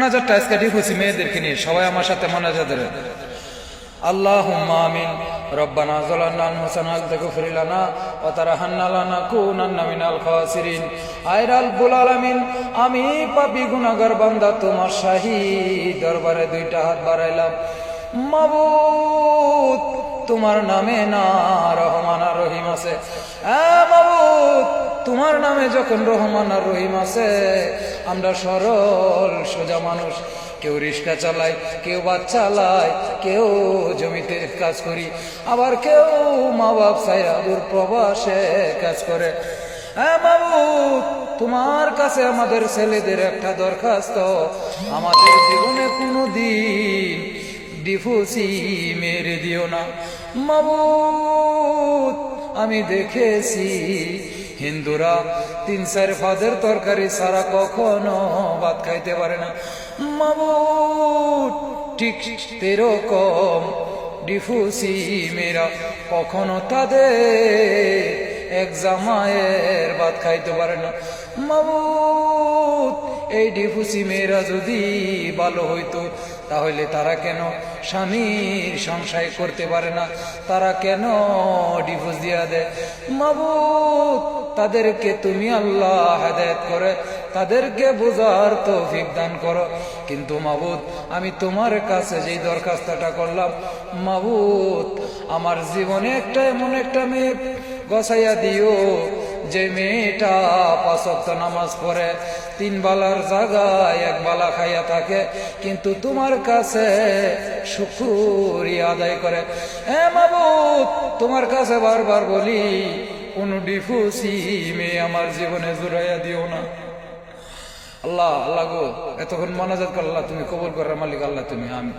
মোনাজাতটা আজকে ডিফুসি মেয়েদেরকে নিয়ে সবাই আমার সাথে মোনাজাত করেন। আল্লাহুম্মা আমিন। রব্বানা যালামনা আনফুসানা ওয়া তাগফির লানা ওয়া তারহামনা লানাকুনান্না মিনাল খাসিরিন। আয় রব্বুল আলামিন, আমি পাপী গুনাহগার বান্দা তোমার শাহী দরবারে দুইটা হাত বাড়াইলাম। মাবুদ, তোমার নামে না রহমান আর রহিম আছে। মাবুদ, তোমার নামে যখন রহমান আর রহিম আছে, আমরা সরল সোজা মানুষ, কেউ রিক্সা চালায়, কেউ বাস চালায়, কেউ জমিতে কাজ করি, আবার কেউ মা বাপ ছাইরা দূর প্রবাসে কাজ করে। মাবুদ, তোমার কাছে আমাদের ছেলেদের একটা দরখাস্ত, আমাদের জীবনে কোনোদিন ডিফুসি মেরে দিও না। মাবুদ, আমি দেখেছি হিন্দুরা 3-4 ফাদের তরকারি ছাড়া কখনো ভাত খাইতে পারে না। মাবুদ, ঠিক এরকম ডিফুসি মেয়েরা কখনো তাদের এক জামায়ের ভাত খাইতে পারে না। মাবুদ, এই ডিফুসি মেয়েরা যদি ভালো হইতো, তাহলে তারা কেন স্বামীর সংসার করতে পারে না? তারা কেন ডিভোর্স দিয়া দেয়? মাবুদ, তাদেরকে তুমি আল্লাহ হেদায়েত করে তাদেরকে বোঝার তৌফিক দান করো। কিন্তু মাবুদ, আমি তোমার কাছে যেই দরখাস্তটা করলাম, মাবুদ, আমার জীবনে একটা এমন একটা মেয়ে গছাইয়া দিও, যে মেয়েটা 5 ওয়াক্ত নামাজ পড়ে, 3 বেলার জায়গায় 1 বেলা খাইয়া থাকে, কিন্তু তোমার কাছে শুকরিয়া আদায় করে। মাবুদ, তোমার কাছে বারবার বলি, কোন ডিফুসি মেয়ে আমার জীবনে জুড়াইয়া দিও না। আল্লাহ, আল্লাহ গো, এতক্ষণ মোনাজাত করলা, তুমি কবুল করার মালিক আল্লাহ, তুমি। আমিন।